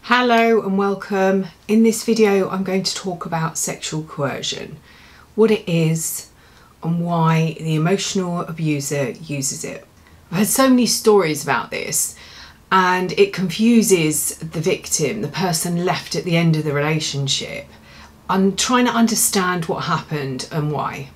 Hello and welcome. In this video I'm going to talk about sexual coercion, what it is and why the emotional abuser uses it. I've heard so many stories about this and it confuses the victim, the person left at the end of the relationship. I'm trying to understand what happened and why.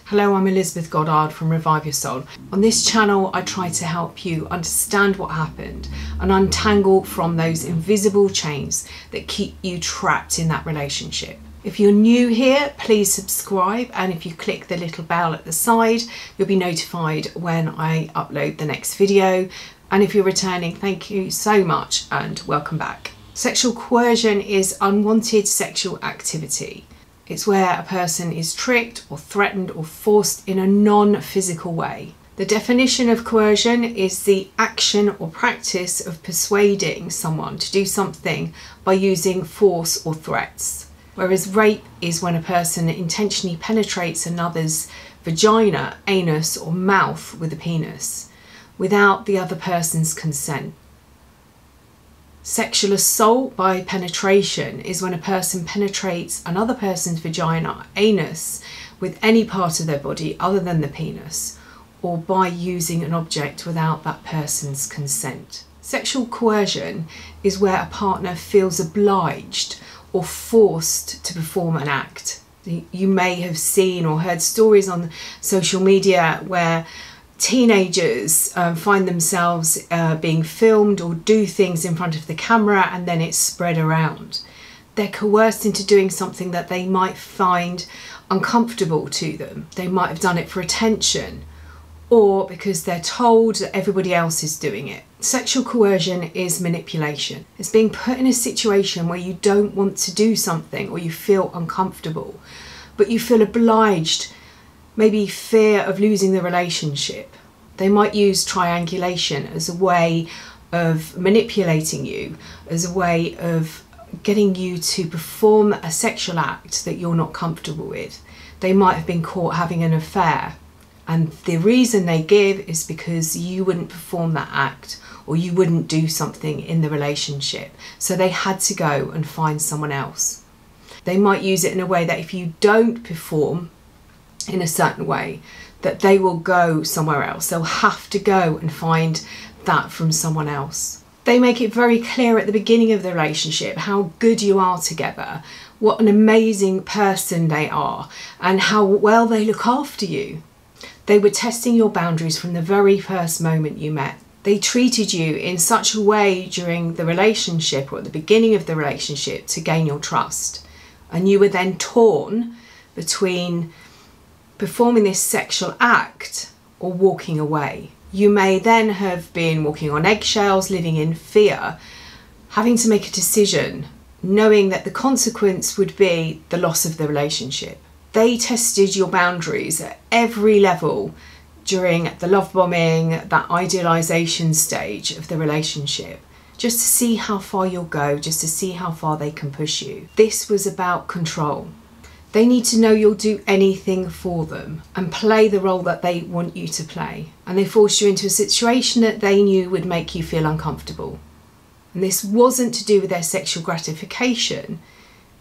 Hello, I'm Elizabeth Goddard from Revive Your Soul. On this channel, I try to help you understand what happened and untangle from those invisible chains that keep you trapped in that relationship. If you're new here, please subscribe, and if you click the little bell at the side, you'll be notified when I upload the next video. And if you're returning, thank you so much and welcome back. Sexual coercion is unwanted sexual activity. It's where a person is tricked or threatened or forced in a non-physical way. The definition of coercion is the action or practice of persuading someone to do something by using force or threats. Whereas rape is when a person intentionally penetrates another's vagina, anus or mouth with a penis without the other person's consent. Sexual assault by penetration is when a person penetrates another person's vagina, anus, with any part of their body other than the penis, or by using an object without that person's consent. Sexual coercion is where a partner feels obliged or forced to perform an act. You may have seen or heard stories on social media where teenagers find themselves being filmed or do things in front of the camera and then it's spread around. They're coerced into doing something that they might find uncomfortable to them. They might have done it for attention or because they're told that everybody else is doing it. Sexual coercion is manipulation. It's being put in a situation where you don't want to do something or you feel uncomfortable, but you feel obliged. Maybe fear of losing the relationship. They might use triangulation as a way of manipulating you, as a way of getting you to perform a sexual act that you're not comfortable with. They might have been caught having an affair, and the reason they give is because you wouldn't perform that act or you wouldn't do something in the relationship. So they had to go and find someone else. They might use it in a way that if you don't perform in a certain way, that they will go somewhere else. They'll have to go and find that from someone else. They make it very clear at the beginning of the relationship how good you are together, what an amazing person they are, and how well they look after you. They were testing your boundaries from the very first moment you met. They treated you in such a way during the relationship or at the beginning of the relationship to gain your trust. And you were then torn between performing this sexual act or walking away. You may then have been walking on eggshells, living in fear, having to make a decision, knowing that the consequence would be the loss of the relationship. They tested your boundaries at every level during the love bombing, that idealization stage of the relationship, just to see how far you'll go, just to see how far they can push you. This was about control. They need to know you'll do anything for them and play the role that they want you to play. And they forced you into a situation that they knew would make you feel uncomfortable. And this wasn't to do with their sexual gratification.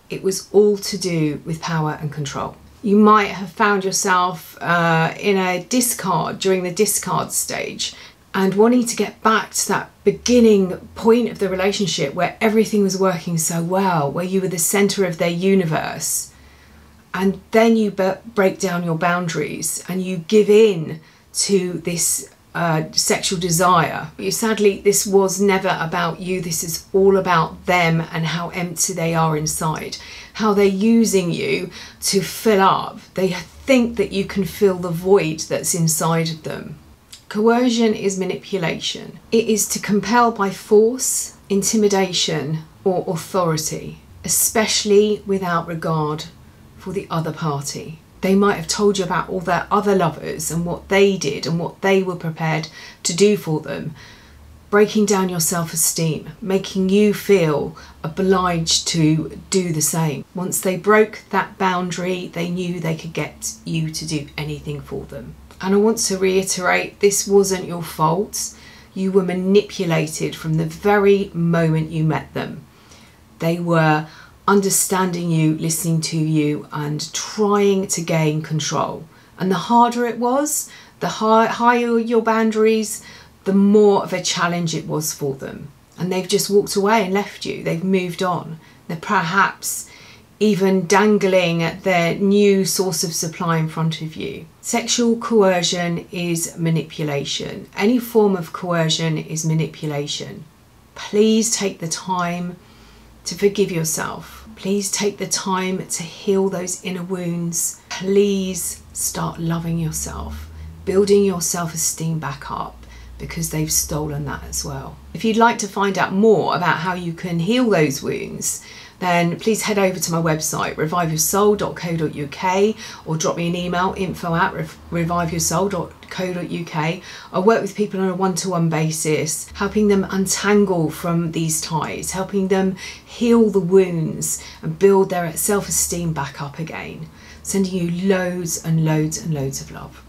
It was all to do with power and control. You might have found yourself in a discard during the discard stage and wanting to get back to that beginning point of the relationship where everything was working so well, where you were the centre of their universe. And then you break down your boundaries and you give in to this sexual desire. But sadly, this was never about you. This is all about them and how empty they are inside, how they're using you to fill up. They think that you can fill the void that's inside of them. Coercion is manipulation. It is to compel by force, intimidation, or authority, especially without regard for the other party. They might have told you about all their other lovers and what they did and what they were prepared to do for them, breaking down your self-esteem, making you feel obliged to do the same. Once they broke that boundary, they knew they could get you to do anything for them. And I want to reiterate, this wasn't your fault. You were manipulated from the very moment you met them. They were understanding you, listening to you, and trying to gain control. And the harder it was, the higher your boundaries, the more of a challenge it was for them. And they've just walked away and left you. They've moved on. They're perhaps even dangling their new source of supply in front of you. Sexual coercion is manipulation. Any form of coercion is manipulation. Please take the time to forgive yourself. Please take the time to heal those inner wounds. Please start loving yourself, building your self-esteem back up, because they've stolen that as well. If you'd like to find out more about how you can heal those wounds, then please head over to my website, reviveyoursoul.co.uk, or drop me an email, info@reviveyoursoul.co.uk. I work with people on a one-to-one basis, helping them untangle from these ties, helping them heal the wounds and build their self-esteem back up again. Sending you loads and loads and loads of love.